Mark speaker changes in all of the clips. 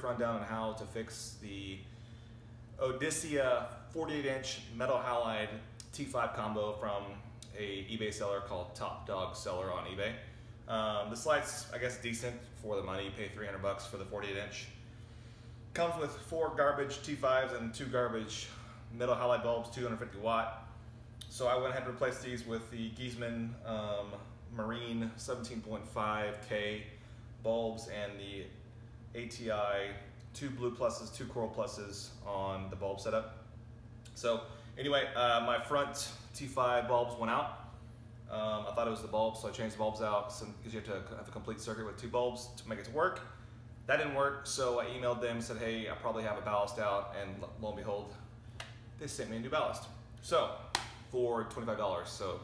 Speaker 1: brief rundown on how to fix the Odyssea 48-inch metal halide T5 combo from a eBay seller called Top Dog Seller on eBay. This light's, I guess, decent for the money. You pay 300 bucks for the 48-inch. Comes with 4 garbage T5s and 2 garbage metal halide bulbs, 250 watt. So I went ahead and replaced these with the Giesman Marine 17.5K bulbs and the ATI 2 blue pluses, 2 coral pluses on the bulb setup. So anyway, my front T5 bulbs went out. I thought it was the bulbs, so I changed the bulbs out because you have to have a complete circuit with 2 bulbs to make it to work. That didn't work, so I emailed them and said, hey, I probably have a ballast out, and lo and behold, they sent me a new ballast. So, for $25, so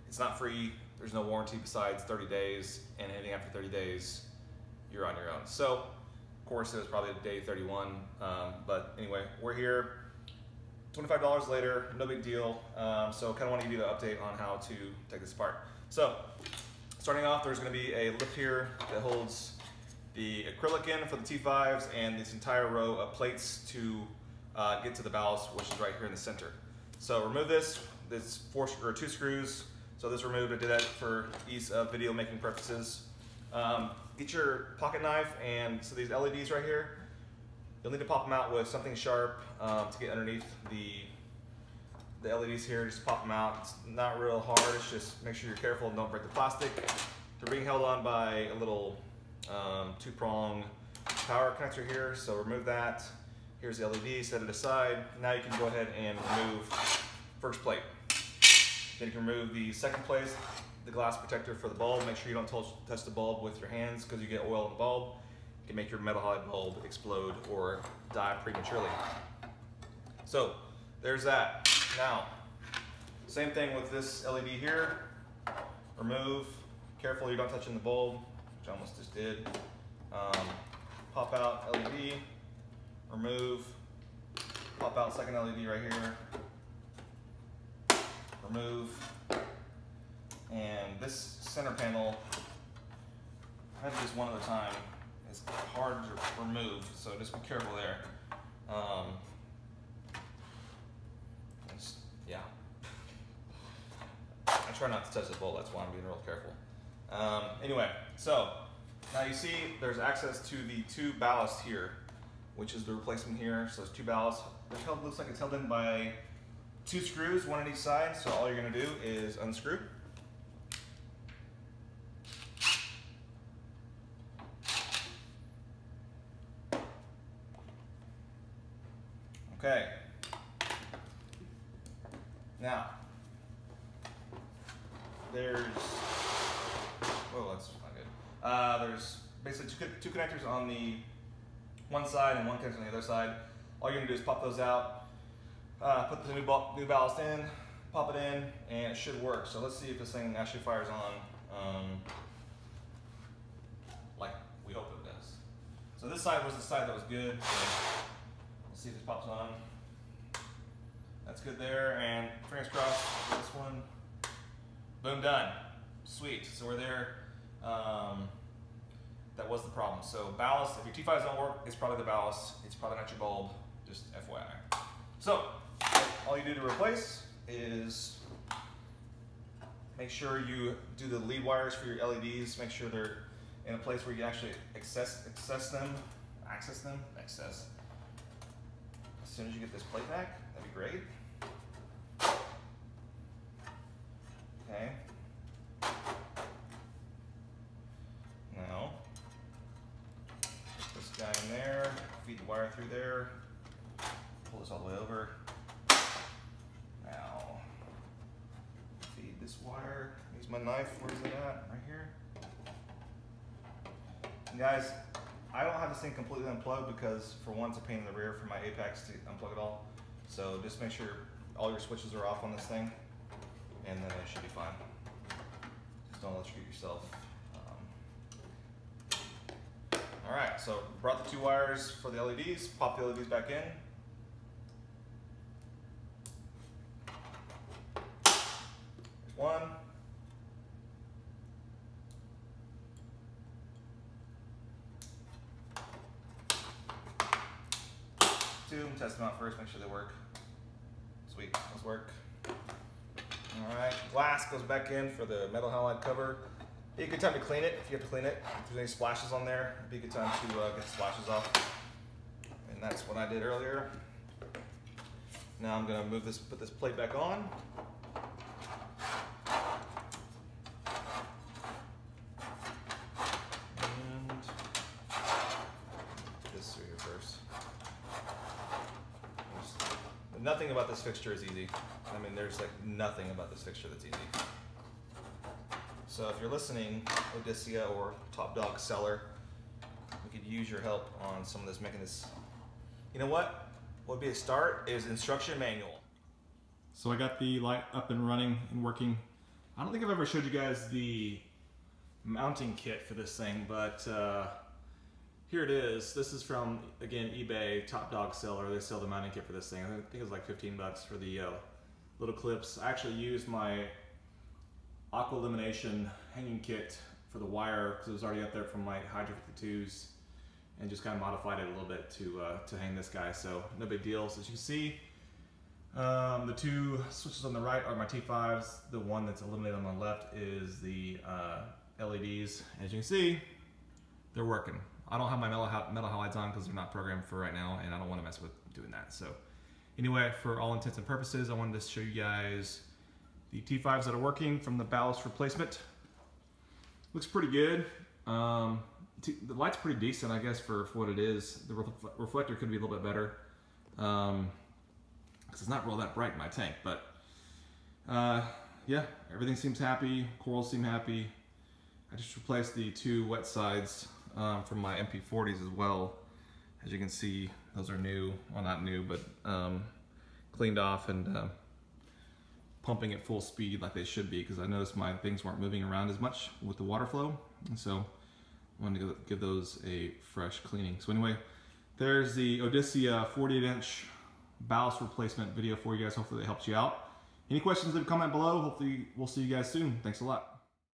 Speaker 1: it's not free, there's no warranty besides 30 days, and anything after 30 days, you're on your own. So, of course, it was probably day 31, but anyway, we're here. $25 later, no big deal. So kind of want to give you the update on how to take this apart. So starting off, there's going to be a lip here that holds the acrylic in for the T5s and this entire row of plates to get to the ballast, which is right here in the center. So remove this. There's 2 screws. So this removed. I did that for ease of video making purposes. Get your pocket knife, and so these LEDs right here, you'll need to pop them out with something sharp to get underneath the LEDs here. Just pop them out. It's not real hard. It's just make sure you're careful and don't break the plastic. They're being held on by a little 2-prong power connector here, so remove that. Here's the LED, set it aside. Now you can go ahead and remove first plate. Then you can remove the second plate, the glass protector for the bulb. Make sure you don't touch the bulb with your hands because you get oil in the bulb. You can make your metal halide bulb explode or die prematurely. So there's that. Now, same thing with this LED here. Remove, careful you're not touching the bulb, which I almost just did. Pop out LED, remove, pop out second LED right here, remove, and this center panel, I have to do this one at a time. It's hard to remove, so just be careful there. Yeah. I try not to touch the bowl, that's why I'm being real careful. Anyway, so now you see there's access to the 2 ballasts here, which is the replacement here. So there's 2 ballasts. It looks like it's held in by 2 screws, 1 on each side. So all you're gonna do is unscrew. Okay. Now, there's, whoa, that's not good. There's basically 2 connectors on the one side and 1 connector on the other side. All you're gonna do is pop those out, put the new ballast in, pop it in, and it should work. So let's see if this thing actually fires on like we hope it does. So this side was the side that was good. So let's see if this pops on. That's good there, and fingers crossed for this one. Boom, done. Sweet, so we're there. That was the problem. So ballast, if your T5s don't work, it's probably the ballast. It's probably not your bulb, just FYI. So, all you do to replace is make sure you do the lead wires for your LEDs. Make sure they're in a place where you can actually access them. As soon as you get this plate back, that'd be great. Okay. Now, put this guy in there, feed the wire through there, pull this all the way over. Now, feed this wire. Use my knife. Where's it at? Right here. And guys, I don't have this thing completely unplugged because, for one, it's a pain in the rear for my Apex to unplug it all. So just make sure all your switches are off on this thing, and then it should be fine. Just don't electrocute yourself. All right, so brought the 2 wires for the LEDs, pop the LEDs back in. There's one. too and test them out first, make sure they work. Sweet, those work. All right, glass goes back in for the metal halide cover. Be a good time to clean it if you have to clean it. If there's any splashes on there, it'd be a good time to get the splashes off. And that's what I did earlier. Now I'm gonna put this plate back on. And this through here first. Nothing about this fixture is easy. I mean, there's like nothing about this fixture that's easy. So if you're listening, Odyssea or Top Dog Seller, we could use your help on some of this, making this. You know what? What would be a start is instruction manual. So I got the light up and running and working. I don't think I've ever showed you guys the mounting kit for this thing, but here it is. This is from, again, eBay, Top Dog Seller. They sell the mounting kit for this thing. I think it was like 15 bucks for the little clips. I actually used my Aqua Elimination hanging kit for the wire because it was already up there from my Hydra 52s, and just kind of modified it a little bit to hang this guy. So no big deal. So as you can see, the two switches on the right are my T5s. The one that's illuminated on the left is the LEDs. As you can see, they're working. I don't have my metal halides on because they're not programmed for right now, and I don't want to mess with doing that. So anyway, for all intents and purposes, I wanted to show you guys the T5s that are working from the Ballast replacement. Looks pretty good. The light's pretty decent, I guess, for what it is. The reflector could be a little bit better because it's not real that bright in my tank. But yeah, everything seems happy. Corals seem happy. I just replaced the two wet sides from my MP40s as well. As you can see, those are new. Well, not new, but cleaned off and pumping at full speed like they should be, because I noticed my things weren't moving around as much with the water flow, and so I wanted to give those a fresh cleaning. So anyway, there's the Odyssea 48-inch ballast replacement video for you guys. Hopefully that helps you out. Any questions, leave a comment below. Hopefully we'll see you guys soon. Thanks a lot.